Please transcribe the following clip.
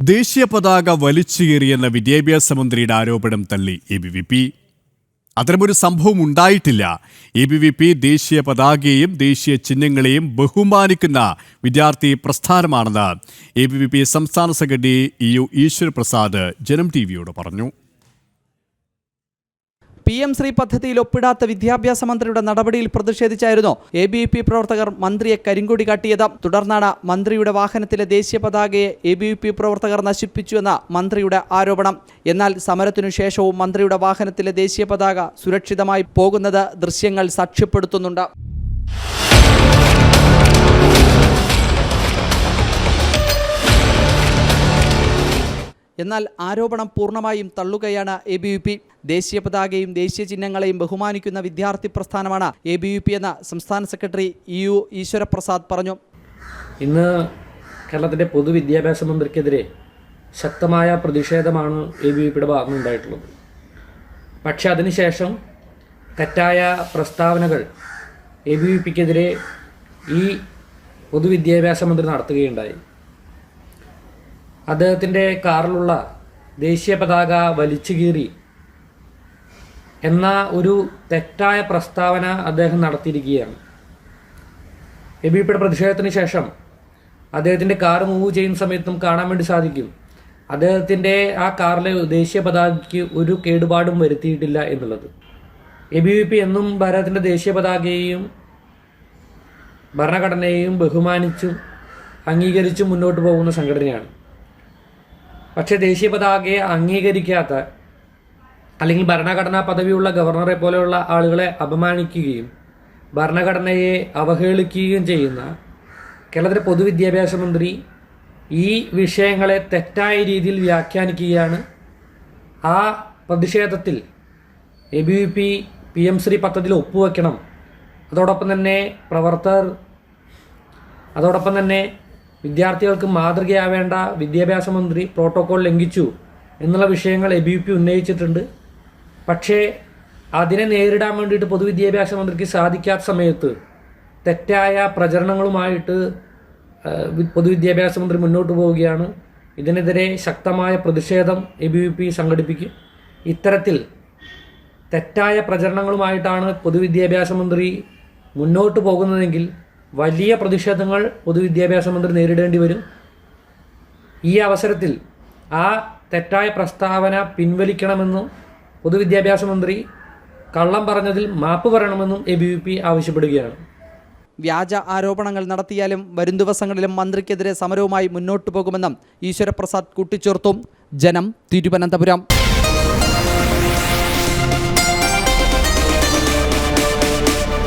ദേശീയ പതാക വലിച്ചുകീറിയെന്ന വിദ്യാഭ്യാസ മന്ത്രിയുടെ ആരോപണം തള്ളി ABVP. അത്തരമൊരു സംഭവം ഉണ്ടായിട്ടില്ല. ABVP ദേശീയ പതാകയെയും ദേശീയ ചിഹ്നങ്ങളെയും ബഹുമാനിക്കുന്ന വിദ്യാർത്ഥി പ്രസ്ഥാനമാണെന്ന് ABVP സംസ്ഥാന സെക്രട്ടറി EU ഈശ്വർ പ്രസാദ് ജനം ടിവിയോട് പറഞ്ഞു. PM ശ്രീ പദ്ധതിയിൽ ഒപ്പിടാത്ത വിദ്യാഭ്യാസ മന്ത്രിയുടെ നടപടിയിൽ പ്രതിഷേധിച്ചായിരുന്നു ABVP പ്രവർത്തകർ മന്ത്രിയെ കരിങ്കൊടി കാട്ടിയത്. തുടർന്നാണ് മന്ത്രിയുടെ വാഹനത്തിലെ ദേശീയ പതാകയെ ABVP പ്രവർത്തകർ നശിപ്പിച്ചുവെന്ന മന്ത്രിയുടെ ആരോപണം. എന്നാൽ സമരത്തിനു ശേഷവും മന്ത്രിയുടെ വാഹനത്തിലെ ദേശീയ പതാക സുരക്ഷിതമായി പോകുന്നത് ദൃശ്യങ്ങൾ സാക്ഷ്യപ്പെടുത്തുന്നുണ്ട്. എന്നാൽ ആരോപണം പൂർണ്ണമായും തള്ളുകയാണ് ABVP. ദേശീയ പതാകയും ദേശീയ ചിഹ്നങ്ങളെയും ബഹുമാനിക്കുന്ന വിദ്യാർത്ഥി പ്രസ്ഥാനമാണ് ABVP എന്ന് സംസ്ഥാന സെക്രട്ടറി EU ഈശ്വർ പ്രസാദ് പറഞ്ഞു. ഇന്ന് കേരളത്തിൻ്റെ പൊതുവിദ്യാഭ്യാസ മന്ത്രിക്കെതിരെ ശക്തമായ പ്രതിഷേധമാണ് ABVPയുടെ ഭാഗത്തുനിന്നുണ്ടായിട്ടുള്ളത്. പക്ഷേ അതിനുശേഷം തെറ്റായ പ്രസ്താവനകൾ ABVPക്കെതിരെ ഈ പൊതുവിദ്യാഭ്യാസ മന്ത്രി നടത്തുകയുണ്ടായി. അദ്ദേഹത്തിൻ്റെ കാറിലുള്ള ദേശീയ പതാക വലിച്ചു കീറി എന്ന ഒരു തെറ്റായ പ്രസ്താവന അദ്ദേഹം നടത്തിയിരിക്കുകയാണ്. ABVPയുടെ പ്രതിഷേധത്തിന് ശേഷം അദ്ദേഹത്തിൻ്റെ കാർ മൂവ് ചെയ്യുന്ന സമയത്തും കാണാൻ വേണ്ടി സാധിക്കും അദ്ദേഹത്തിൻ്റെ ആ കാറിലെ ദേശീയ പതാകയ്ക്ക് ഒരു കേടുപാടും വരുത്തിയിട്ടില്ല എന്നുള്ളത്. ABVP എന്നും ഭാരതത്തിൻ്റെ ദേശീയ പതാകയെയും ഭരണഘടനയെയും ബഹുമാനിച്ചും അംഗീകരിച്ചും മുന്നോട്ട് പോകുന്ന സംഘടനയാണ്. പക്ഷേ ദേശീയ പതാകയെ അംഗീകരിക്കാത്ത അല്ലെങ്കിൽ ഭരണഘടനാ പദവിയുള്ള ഗവർണറെ പോലെയുള്ള ആളുകളെ അപമാനിക്കുകയും ഭരണഘടനയെ അവഹേളിക്കുകയും ചെയ്യുന്ന കേരളത്തിലെ പൊതുവിദ്യാഭ്യാസ മന്ത്രി ഈ വിഷയങ്ങളെ തെറ്റായ രീതിയിൽ വ്യാഖ്യാനിക്കുകയാണ്. ആ പ്രതിഷേധത്തിൽ ABVP PM ശ്രീ പദ്ധതിയിൽ ഒപ്പുവെക്കണം, അതോടൊപ്പം തന്നെ വിദ്യാർത്ഥികൾക്ക് മാതൃകയാവേണ്ട വിദ്യാഭ്യാസ മന്ത്രി പ്രോട്ടോകോൾ ലംഘിച്ചു എന്നുള്ള വിഷയങ്ങൾ ABVP ഉന്നയിച്ചിട്ടുണ്ട്. പക്ഷേ അതിനെ നേരിടാൻ വേണ്ടിയിട്ട് പൊതുവിദ്യാഭ്യാസ മന്ത്രിക്ക് സാധിക്കാത്ത സമയത്ത് തെറ്റായ പ്രചരണങ്ങളുമായിട്ട് പൊതുവിദ്യാഭ്യാസ മന്ത്രി മുന്നോട്ട് പോവുകയാണ്. ഇതിനെതിരെ ശക്തമായ പ്രതിഷേധം ABVP സംഘടിപ്പിക്കും. ഇത്തരത്തിൽ തെറ്റായ പ്രചരണങ്ങളുമായിട്ടാണ് പൊതുവിദ്യാഭ്യാസ മന്ത്രി മുന്നോട്ട് പോകുന്നതെങ്കിൽ വലിയ പ്രതിഷേധങ്ങൾ പൊതുവിദ്യാഭ്യാസ മന്ത്രി നേരിടേണ്ടി വരും. ഈ അവസരത്തിൽ ആ തെറ്റായ പ്രസ്താവന പിൻവലിക്കണമെന്നും പൊതുവിദ്യാഭ്യാസ മന്ത്രി കള്ളം പറഞ്ഞതിൽ മാപ്പ് പറയണമെന്നും ABVP ആവശ്യപ്പെടുകയാണ്. വ്യാജ ആരോപണങ്ങൾ നടത്തിയാലും വരും ദിവസങ്ങളിലും മന്ത്രിക്കെതിരെ സമരവുമായി മുന്നോട്ടു പോകുമെന്നും ഈശ്വര പ്രസാദ് കൂട്ടിച്ചേർത്തു. ജനം, തിരുവനന്തപുരം.